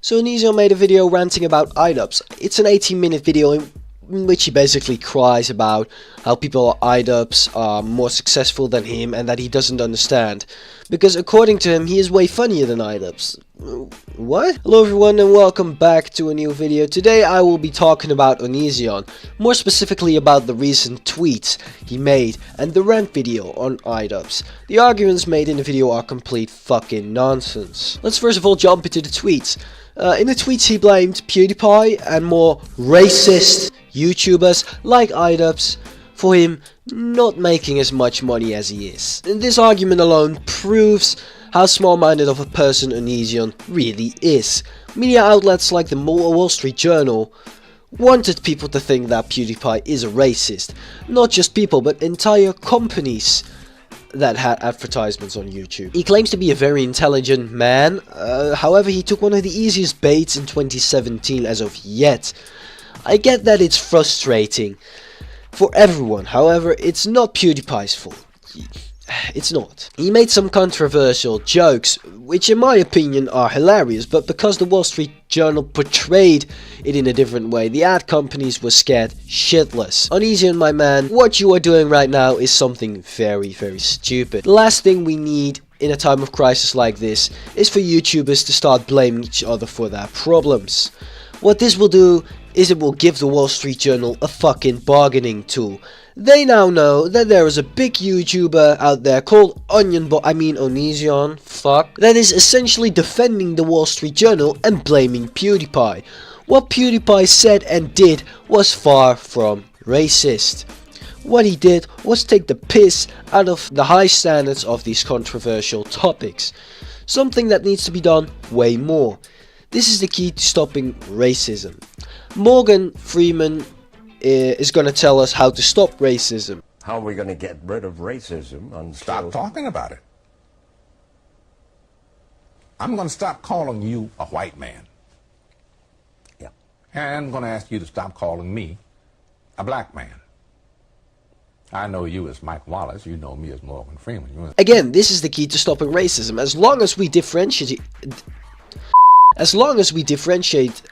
So ONISIONS made a video ranting about IDUBBBZ. It's an 18-minute video in which he basically cries about how people at IDUBBBZ are more successful than him and that he doesn't understand. Because according to him, he is way funnier than IDUBBBZ. What? Hello everyone and welcome back to a new video. Today I will be talking about ONISIONS, more specifically about the recent tweets he made and the rant video on IDUBBBZ. The arguments made in the video are complete fucking nonsense. Let's first of all jump into the tweets. In the tweets he blamed PEWDIEPIE and more racist YouTubers like IDUBBBZ for him not making as much money as he is. And this argument alone proves how small-minded of a person ONISIONS really is. Media outlets like the Wall Street Journal wanted people to think that PEWDIEPIE is a racist. Not just people, but entire companies that had advertisements on YouTube. He claims to be a very intelligent man, however he took one of the easiest baits in 2017 as of yet. I get that it's frustrating for everyone, however it's not PEWDIEPIE's fault. It's not. He made some controversial jokes, which in my opinion are hilarious, but because the Wall Street Journal portrayed it in a different way, the ad companies were scared shitless. ONISIONS, my man, what you are doing right now is something very, very stupid. The last thing we need in a time of crisis like this is for YouTubers to start blaming each other for their problems. What this will do is it will give the Wall Street Journal a fucking bargaining tool. They now know that there is a big YouTuber out there called ONISIONS, that is essentially defending the Wall Street Journal and blaming PEWDIEPIE. What PEWDIEPIE said and did was far from racist. What he did was take the piss out of the high standards of these controversial topics. Something that needs to be done way more. This is the key to stopping racism. Morgan Freeman is going to tell us how to stop racism. How are we going to get rid of racism? Stop talking about it. I'm going to stop calling you a white man. Yeah. And I'm going to ask you to stop calling me a black man. I know you as Mike Wallace, you know me as Morgan Freeman. Again, this is the key to stopping racism. As long as we differentiate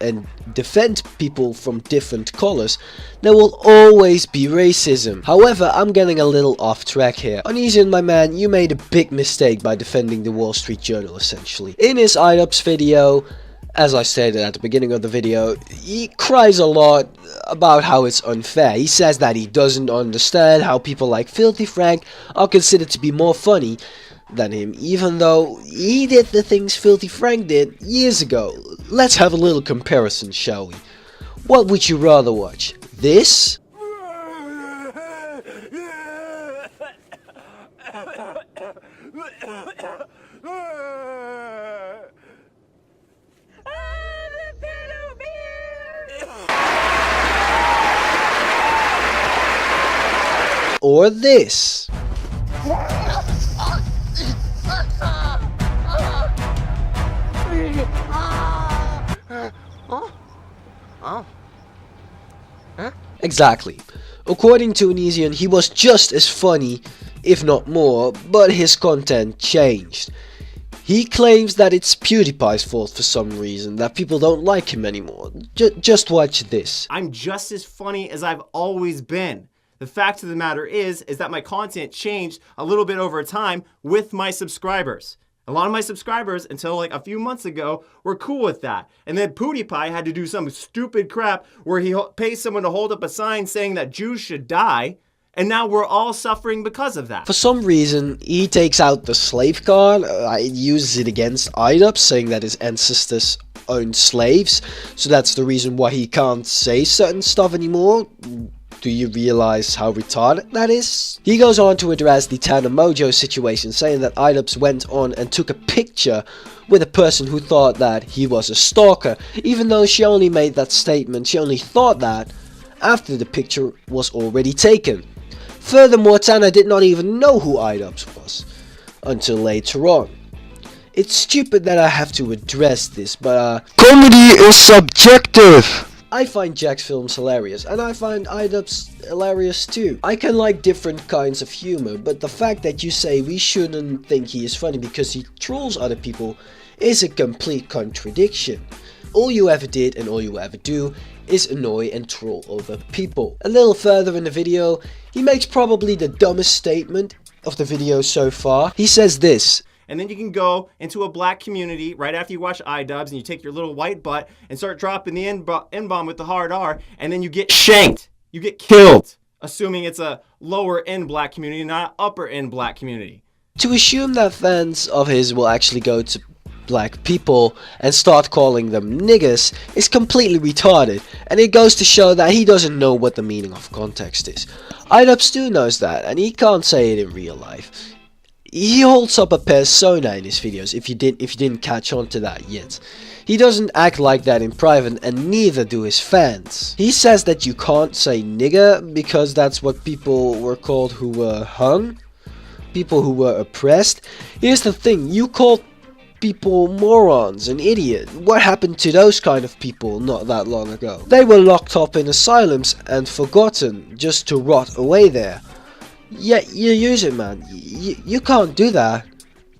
and defend people from different colors, there will always be racism. However, I'm getting a little off track here. ONISIONS, my man, you made a big mistake by defending the Wall Street Journal, essentially. In his IDUBBBZ video, as I said at the beginning of the video, he cries a lot about how it's unfair. He says that he doesn't understand how people like Filthy Frank are considered to be more funny than him, even though he did the things Filthy Frank did years ago. Let's have a little comparison, shall we? What would you rather watch? This? Or this? Exactly. According to ONISIONS, he was just as funny, if not more, but his content changed. He claims that it's PEWDIEPIE's fault for some reason, that people don't like him anymore. Just watch this. I'm just as funny as I've always been. The fact of the matter is that my content changed a little bit over time with my subscribers. A lot of my subscribers, until like a few months ago, were cool with that. And then PEWDIEPIE had to do some stupid crap where he pays someone to hold up a sign saying that Jews should die. And now we're all suffering because of that. For some reason, he takes out the slave card, uses it against IDUBBBZ, saying that his ancestors owned slaves. So that's the reason why he can't say certain stuff anymore. Do you realize how retarded that is? He goes on to address the Tana Mojo situation, saying that IDUBBBZ went on and took a picture with a person who thought that he was a stalker, even though she only made that statement, she only thought that after the picture was already taken. Furthermore, Tana did not even know who IDUBBBZ was until later on. It's stupid that I have to address this, but comedy is subjective. I find Jack's films hilarious, and I find IDUBBBZ hilarious too. I can like different kinds of humor, but the fact that you say we shouldn't think he is funny because he trolls other people is a complete contradiction. all you ever did and all you ever do is annoy and troll over people. A little further in the video, he makes probably the dumbest statement of the video so far. He says this. And then you can go into a black community right after you watch iDubbbz and you take your little white butt and start dropping the N-bomb with the hard R, and then you get shanked. You get killed. Assuming it's a lower end black community, not upper end black community. To assume that fans of his will actually go to black people and start calling them niggas is completely retarded, and it goes to show that he doesn't know what the meaning of context is. IDUBBBZ knows that, and he can't say it in real life. He holds up a persona in his videos, if you didn't catch on to that yet. He doesn't act like that in private, and neither do his fans. He says that you can't say nigger because that's what people were called who were hung, people who were oppressed. Here's the thing, you called people morons and idiot. What happened to those kind of people not that long ago? They were locked up in asylums and forgotten just to rot away there. Yet you use it, man. You can't do that.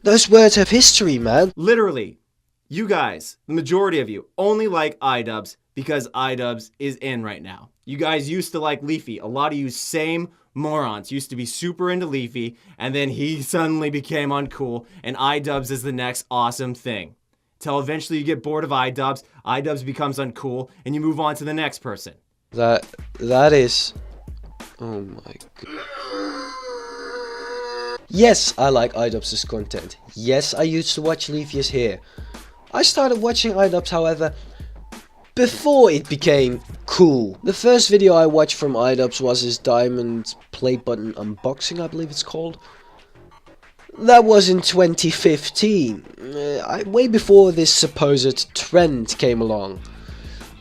Those words have history, man. Literally, you guys, the majority of you, only like iDubbbz because iDubbbz is in right now. You guys used to like Leafy. A lot of you same morons used to be super into Leafy, and then he suddenly became uncool, and iDubbbz is the next awesome thing. Till eventually you get bored of iDubbbz, iDubbbz becomes uncool, and you move on to the next person. That is... Oh my god. Yes, I like IDUBBBZ's content. Yes, I used to watch Leafy's hair. I started watching IDUBBBZ, however, before it became cool. The first video I watched from IDUBBBZ was his diamond play button unboxing, I believe it's called. That was in 2015, way before this supposed trend came along.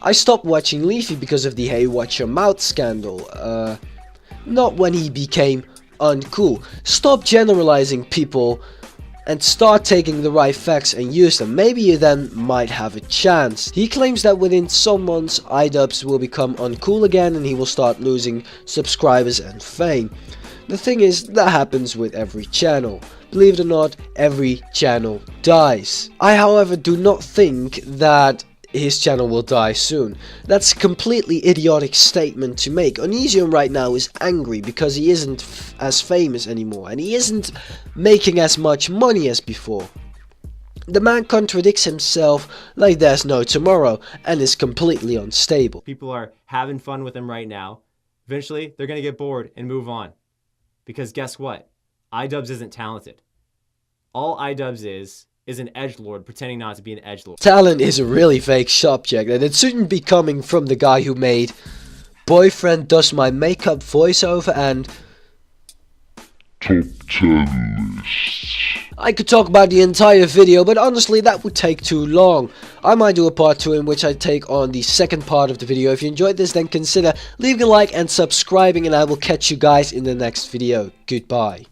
I stopped watching Leafy because of the Hey Watch Your Mouth scandal, not when he became uncool. Stop generalizing people and start taking the right facts and use them. Maybe you then might have a chance. He claims that within some months IDUBBBZ will become uncool again and he will start losing subscribers and fame. The thing is, that happens with every channel. Believe it or not, every channel dies. I, however, do not think that his channel will die soon. That's a completely idiotic statement to make. ONISIONS right now is angry because he isn't as famous anymore, and he isn't making as much money as before. The man contradicts himself like there's no tomorrow, and is completely unstable. People are having fun with him right now. Eventually, they're gonna get bored and move on. Because guess what? iDubbbBZ isn't talented. All iDubbbBZ is an edgelord pretending not to be an edgelord. Talent is a really fake subject, and it shouldn't be coming from the guy who made Boyfriend Does My Makeup voiceover and Top 10 lists. I could talk about the entire video, but honestly that would take too long. I might do a part 2 in which I take on the second part of the video. If you enjoyed this, then consider leaving a like and subscribing, and I will catch you guys in the next video. Goodbye.